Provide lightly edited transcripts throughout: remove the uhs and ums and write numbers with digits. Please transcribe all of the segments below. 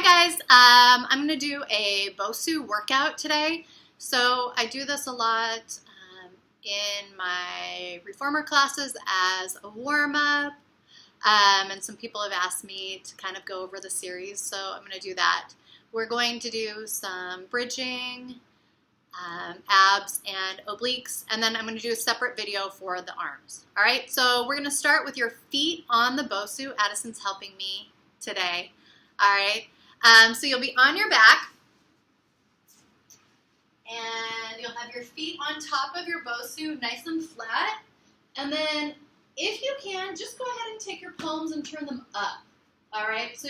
Hi guys, I'm going to do a BOSU workout today. So I do this a lot in my reformer classes as a warm-up, and some people have asked me to kind of go over the series, so I'm going to do that. We're going to do some bridging, abs and obliques, and then I'm going to do a separate video for the arms. All right, so we're going to start with your feet on the BOSU. Addison's helping me today. All right. So you'll be on your back, and you'll have your feet on top of your BOSU, nice and flat. And then, if you can, just go ahead and take your palms and turn them up. All right. So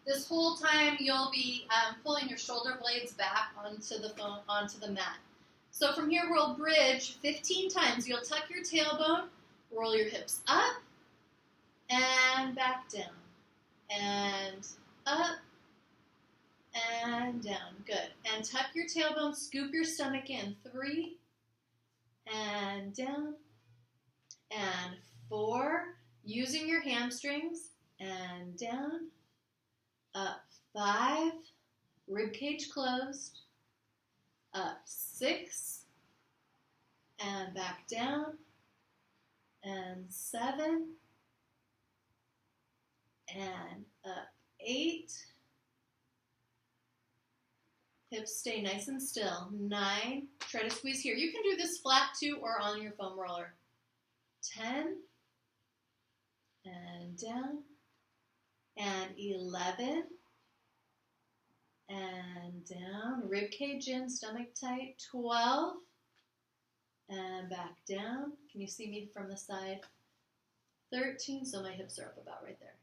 this whole time you'll be pulling your shoulder blades back onto the mat. So from here we'll bridge 15 times. You'll tuck your tailbone, roll your hips up, and back down, and up. And down. Good. And tuck your tailbone, scoop your stomach in. 3, and down, and 4, using your hamstrings, and down, up. 5, rib cage closed, up. 6, and back down, and 7, and up. 8, hips stay nice and still. 9, try to squeeze here. You can do this flat too or on your foam roller. 10, and down, and 11, and down. Rib cage in, stomach tight. 12, and back down. Can you see me from the side? 13, so my hips are up about right there.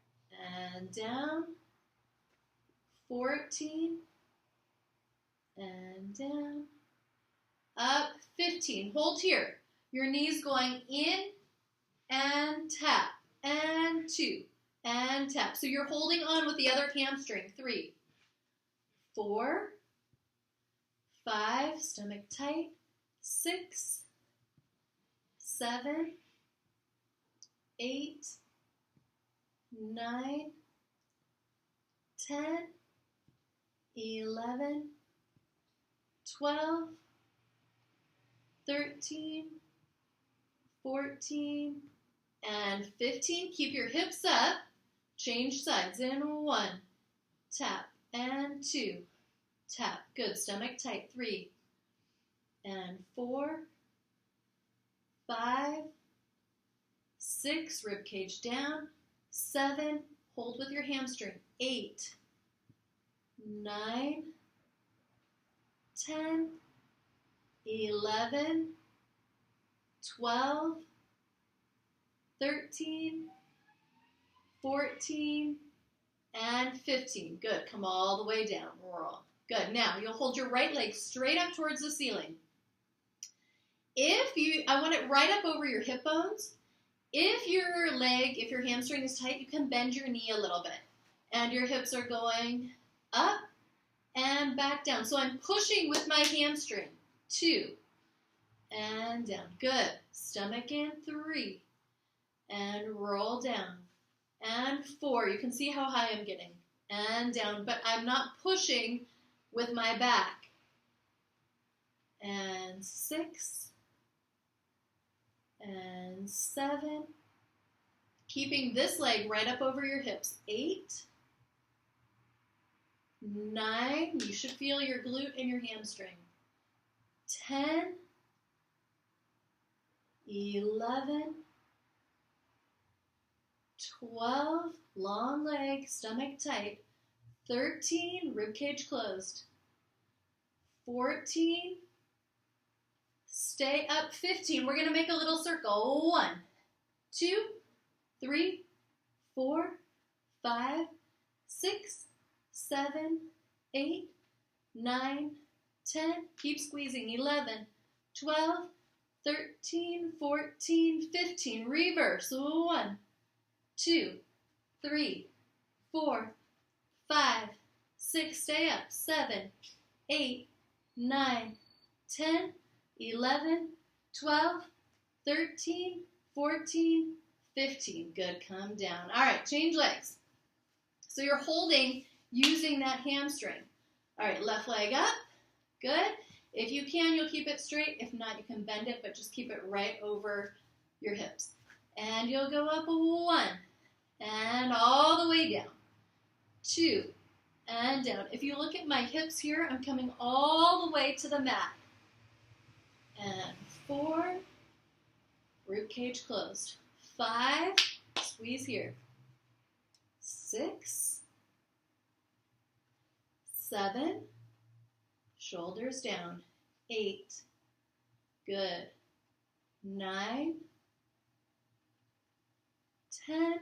And down. 14, and down, up. 15, hold here. Your knees going in and tap, and 2, and tap. So you're holding on with the other hamstring. 3, 4, 5, stomach tight. 6, 7, 8, 9, 10, 11, 12, 13, 14, and 15. Keep your hips up. Change sides in 1, tap, and 2, tap. Good. Stomach tight. 3, and 4, 5, 6, rib cage down. 7, hold with your hamstring. 8, 9, 10, 11, 12, 13, 14, and 15. Good. Come all the way down. Roll. Good. Now, you'll hold your right leg straight up towards the ceiling. I want it right up over your hip bones. If your hamstring is tight, you can bend your knee a little bit. And your hips are going up and back down. So I'm pushing with my hamstring. 2, and down. Good. Stomach in. 3, and roll down. And 4. You can see how high I'm getting. And down. But I'm not pushing with my back. And 6, and 7. Keeping this leg right up over your hips. 8, 9, you should feel your glute and your hamstring. 10, 11, 12, long leg, stomach tight. 13, rib cage closed. 14, stay up. 15, we're going to make a little circle. 1, 2, 3, 4, 5, 6, 7, 8, 9, 10, keep squeezing. 11, 12, 13, 14, 15, reverse. 1, 2, 3, 4, 5, 6, stay up. 7, 8, 9, 10, 11, 12, 13, 14, 15. Good, come down. All right, change legs. So you're holding using that hamstring. All right, left leg up. Good. If you can, you'll keep it straight. If not, you can bend it, but just keep it right over your hips. And you'll go up 1, and all the way down. 2, and down. If you look at my hips here, I'm coming all the way to the mat. And 4, rib cage closed. 5, squeeze here. 6, 7, shoulders down. 8, good. 9, 10,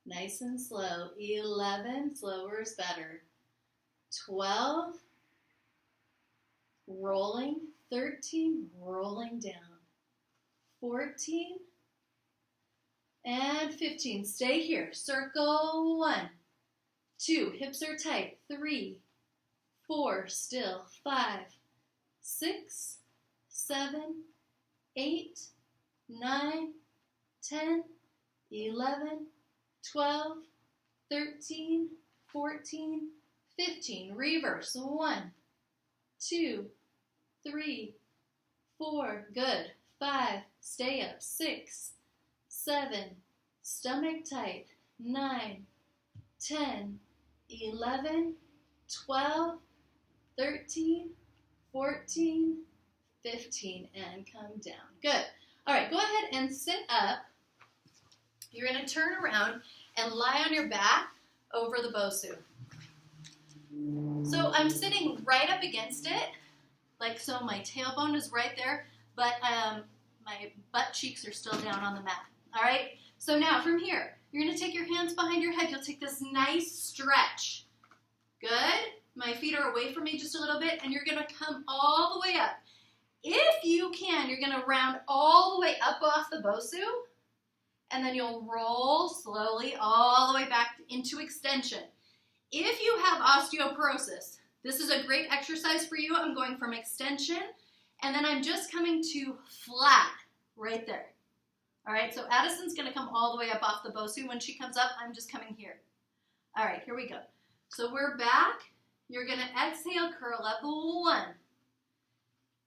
nice and slow. 11, slower is better. 12, rolling. 13, rolling down. 14, and 15. Stay here. Circle. 1, 2, hips are tight. 3, 4, still. 5, 6, 7, 8, 9, 10, 11, 12, 13, 14, 15. Reverse. 1, 2, 3, 4. Good. 5. Stay up. 6, 7. Stomach tight. 9, 10, 11, 12, 13, 14, 15. And come down. Good. All right. Go ahead and sit up. You're going to turn around and lie on your back over the BOSU. So I'm sitting right up against it, like so my tailbone is right there, but my butt cheeks are still down on the mat. All right? So now from here, you're going to take your hands behind your head. You'll take this nice stretch. Good. My feet are away from me just a little bit, and you're going to come all the way up. If you can, you're going to round all the way up off the BOSU, and then you'll roll slowly all the way back into extension. If you have osteoporosis, this is a great exercise for you. I'm going from extension, and then I'm just coming to flat right there. All right, so Addison's going to come all the way up off the BOSU. When she comes up, I'm just coming here. All right, here we go. So we're back. You're going to exhale, curl up. 1,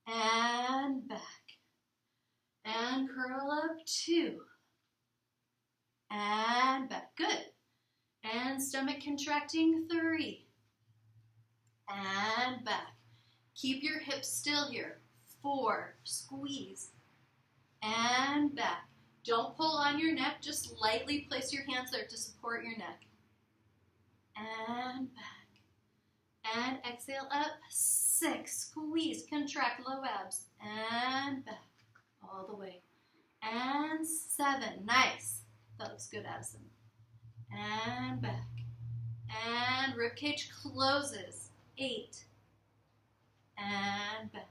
and back. And curl up. 2, and back. Good. And stomach contracting. 3, and back. Keep your hips still here. 4, squeeze, and back. Don't pull on your neck, just lightly place your hands there to support your neck. And back. And exhale up. 6, squeeze, contract low abs, and back. All the way. And 7, nice. That looks good, Addison. And back. And ribcage closes. 8. And back.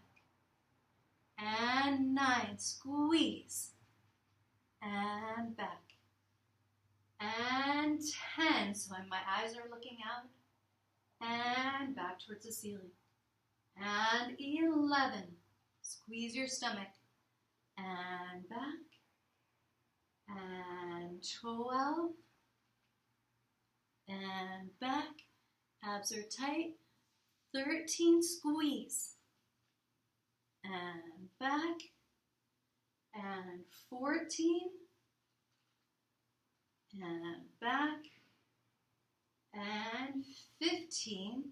And 9. Squeeze. And back. And 10. So my eyes are looking out. And back towards the ceiling. And 11. Squeeze your stomach. And back. And 12. And back. Abs are tight. 13, squeeze. And back. And 14. And back. And 15.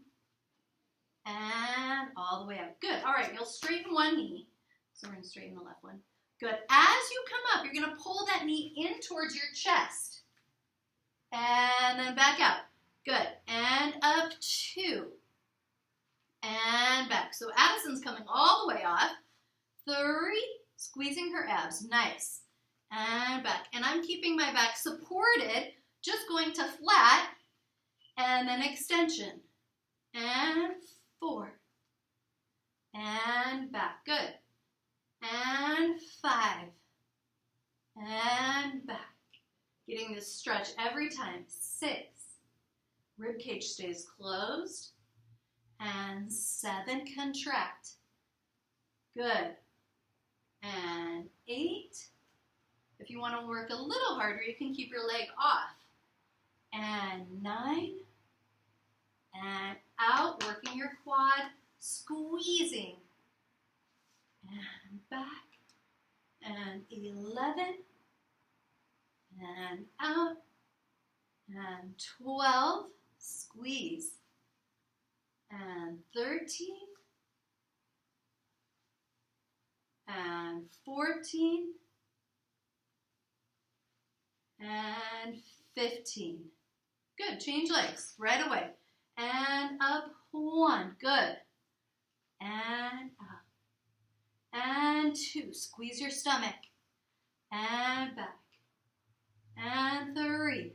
And all the way up. Good. All right, you'll straighten one knee. So we're going to straighten the left one. Good. As you come up, you're going to pull that knee in towards your chest. And then back out. Good. And up 2. And back. So Addison's coming all the way off. 3, squeezing her abs. Nice. And back. And I'm keeping my back supported, just going to flat, and then extension. And 4. And back. Good. And 5. And back. Getting this stretch every time. 6. Ribcage stays closed. And 7, contract. Good. And 8. If you want to work a little harder, you can keep your leg off. And 9. and out, working your quad, squeezing, and back, and 11, and out, and 12, squeeze, and 13, and 14, and 15. Good, change legs right away. And up, 1, good. And up. And 2, squeeze your stomach. And back. And 3.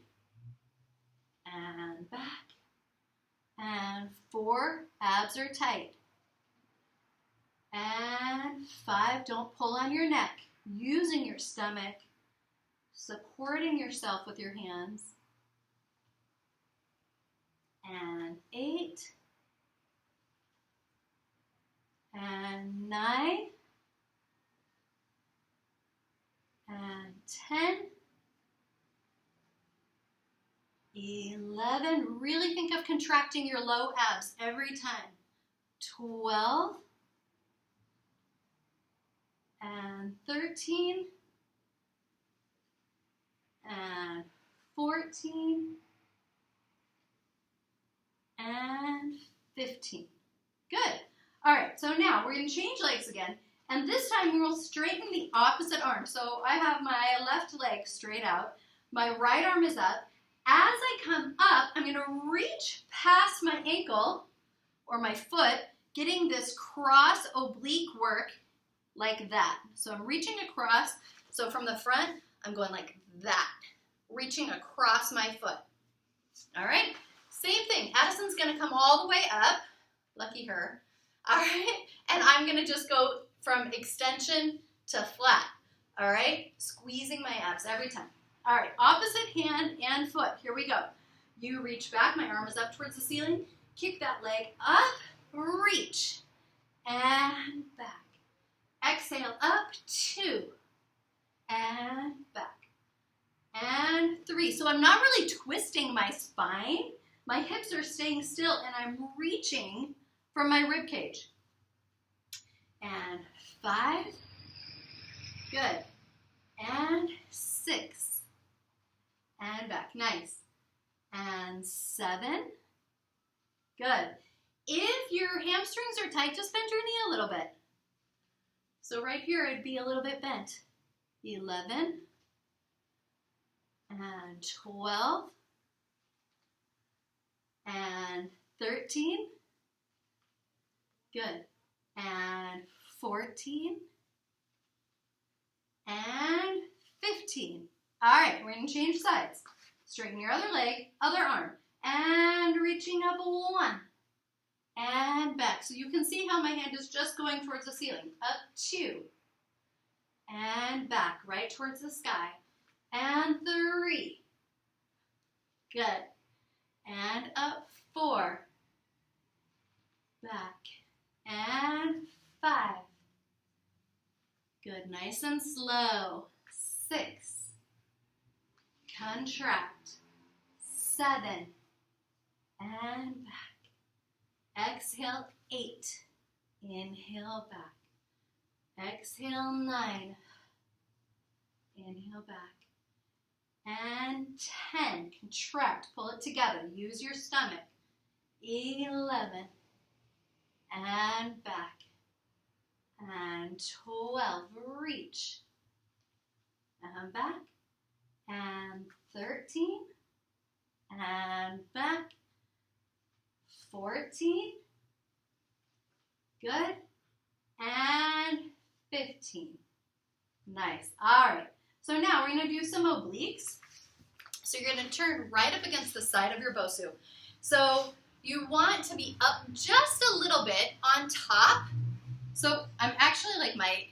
And back. And 4, abs are tight. And 5, don't pull on your neck. Using your stomach, supporting yourself with your hands. And 8, and 9, and 10, 11, really think of contracting your low abs every time, 12, and 13, and 14, and 15. Good. All right, so now we're going to change legs again, and this time we will straighten the opposite arm. So I have my left leg straight out, my right arm is up. As I come up, I'm going to reach past my ankle or my foot, getting this cross oblique work like that. So I'm reaching across. So from the front, I'm going like that, reaching across my foot. All right? Same thing. Addison's going to come all the way up. Lucky her. All right? And I'm going to just go from extension to flat. All right? Squeezing my abs every time. All right. Opposite hand and foot. Here we go. You reach back. My arm is up towards the ceiling. Kick that leg up. Reach. And back. Exhale up. 2. And back. And 3. So I'm not really twisting my spine. My hips are staying still, and I'm reaching from my rib cage. And 5. Good. And 6. And back. Nice. And 7. Good. If your hamstrings are tight, just bend your knee a little bit. So right here, it'd be a little bit bent. 11. And 12. And 13. Good. And 14. And 15. All right, we're going to change sides. Straighten your other leg, other arm. And reaching up 1. And back. So you can see how my hand is just going towards the ceiling. Up 2. And back, right towards the sky. And 3. Good. And up 4. Back. And 5. Good. Nice and slow. 6. Contract. 7. And back. Exhale 8. Inhale back. Exhale 9. Inhale back. And 10. Contract. Pull it together. Use your stomach. 11. And back. And 12. Reach. And back. And 13. And back. 14. Good. And 15. Nice. All right. So now we're going to do some obliques. So you're going to turn right up against the side of your BOSU. So you want to be up just a little bit on top. So I'm actually like my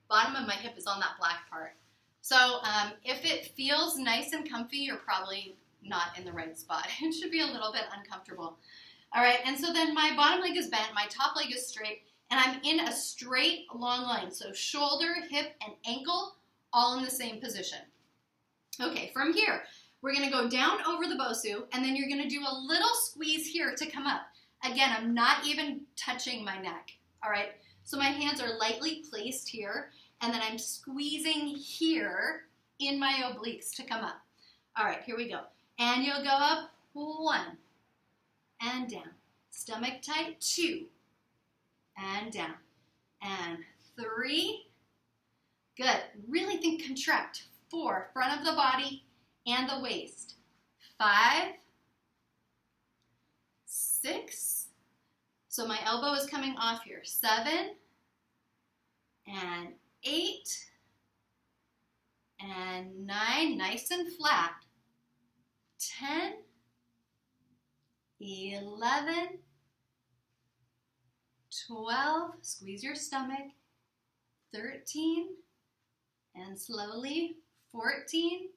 bottom of my hip is on that black part. So if it feels nice and comfy, you're probably not in the right spot. It should be a little bit uncomfortable. All right, and so then my bottom leg is bent, my top leg is straight, and I'm in a straight long line. So shoulder, hip, and ankle all in the same position. Okay, from here, we're going to go down over the BOSU, and then you're going to do a little squeeze here. here to come up. Again, I'm not even touching my neck, all right? So my hands are lightly placed here, and then I'm squeezing here in my obliques to come up. All right, here we go. And you'll go up 1 and down. Stomach tight, 2 and down. And 3. Good. Really think contract. 4, front of the body and the waist. 5, 6. So my elbow is coming off here. 7 and 8 and 9, nice and flat. 10, 11, 12, squeeze your stomach. 13, and slowly 14,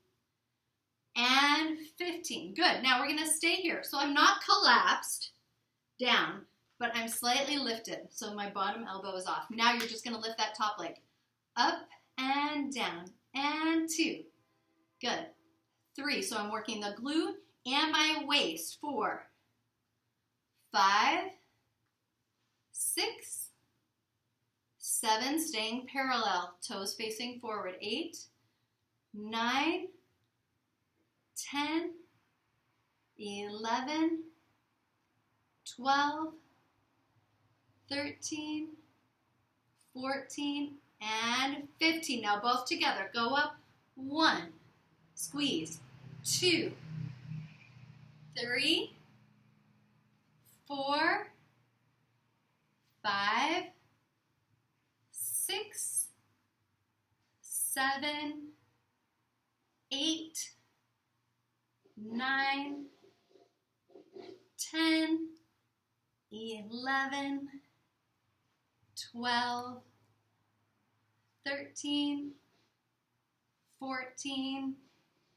and 15. Good. Now we're going to stay here. So I'm not collapsed down, but I'm slightly lifted. So my bottom elbow is off. Now you're just going to lift that top leg up and down, and 2. Good. 3. So I'm working the glute and my waist. 4, 5, 6, 7, staying parallel, toes facing forward. 8, 9, 10, 11, 12, 13, 14, and 15. Now both together. Go up. 1, squeeze. 2, 3, 4, 5, 6, 7, 8, 9, 10, 11, 12, 13, 14,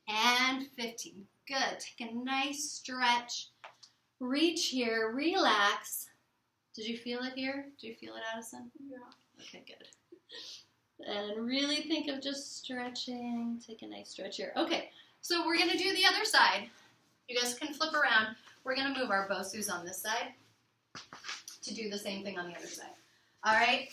and 15. Good. Take a nice stretch. Reach here. Relax. Did you feel it here? Do you feel it, Addison? Yeah. Okay, good. And really think of just stretching. Take a nice stretch here. Okay, so we're going to do the other side. You guys can flip around. We're going to move our BOSUs on this side to do the same thing on the other side. All right?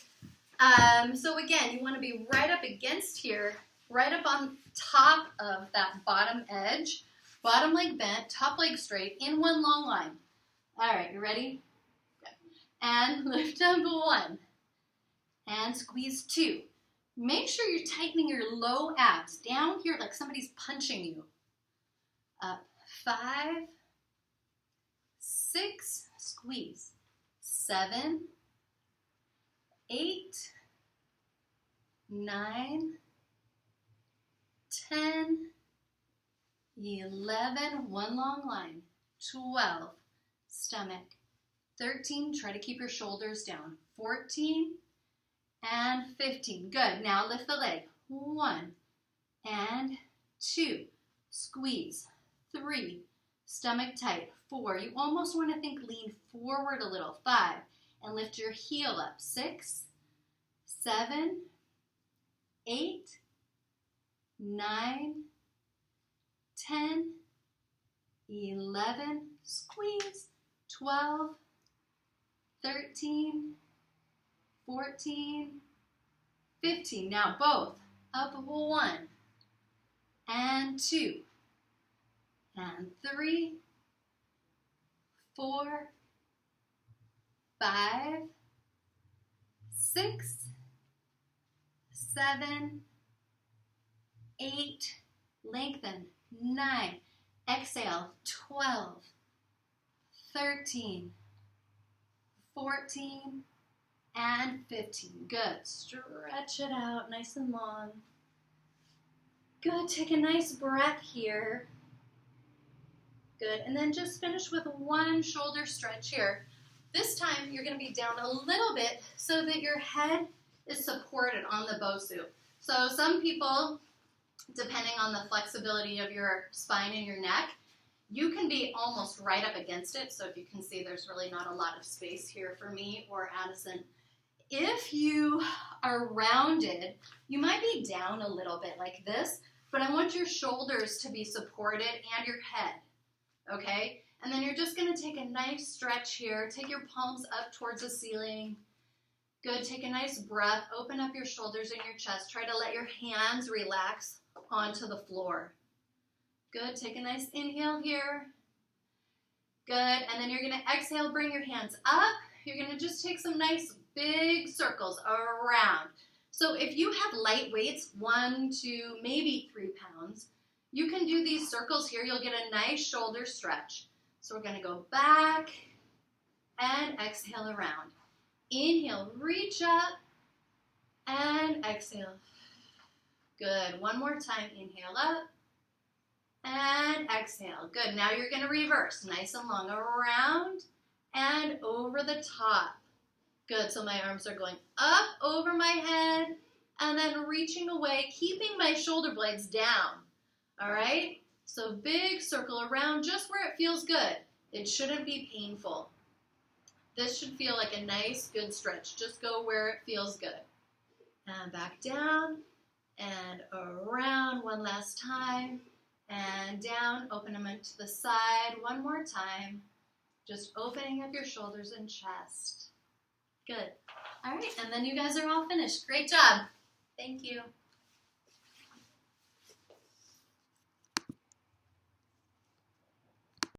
So again, you want to be right up against here, right up on top of that bottom edge. Bottom leg bent, top leg straight, in one long line. All right, you ready? Good. And lift up 1. And squeeze 2. Make sure you're tightening your low abs down here like somebody's punching you. Up. 5, 6, squeeze. 7, 8, 9, 10, 11, one long line. 12, stomach. 13, try to keep your shoulders down. 14, and 15. Good. Now lift the leg. 1 and 2. Squeeze. 3. Stomach tight. 4. You almost want to think lean forward a little. 5. And lift your heel up. 6, 7, 8, 9, 10, 11. Squeeze. 12, 13, 14, 15. Now both. Up 1 and 2 and 3, 4, 5, 6, 7, 8, lengthen, 9, exhale, 12, 13, 14, and 15. Good. Stretch it out nice and long. Good. Take a nice breath here. Good. And then just finish with 1 shoulder stretch here. This time you're going to be down a little bit so that your head is supported on the BOSU. So some people, depending on the flexibility of your spine and your neck, you can be almost right up against it. So if you can see, there's really not a lot of space here for me or Addison. If you are rounded, you might be down a little bit like this, but I want your shoulders to be supported and your head, okay? And then you're just going to take a nice stretch here. Take your palms up towards the ceiling. Good. Take a nice breath. Open up your shoulders and your chest. Try to let your hands relax onto the floor. Good. Take a nice inhale here. Good. And then you're going to exhale. Bring your hands up. You're going to just take some nice big circles around. So if you have light weights, 1 to maybe 3 pounds, you can do these circles here. You'll get a nice shoulder stretch. So we're going to go back and exhale around. Inhale, reach up, and exhale. Good. One more time. Inhale up, and exhale. Good. Now you're going to reverse. Nice and long. Around and over the top. Good. So my arms are going up over my head, and then reaching away, keeping my shoulder blades down. All right? So big circle around just where it feels good. It shouldn't be painful. This should feel like a nice, good stretch. Just go where it feels good. And back down and around one last time. And down, open them to the side one more time. Just opening up your shoulders and chest. Good. All right, and then you guys are all finished. Great job. Thank you.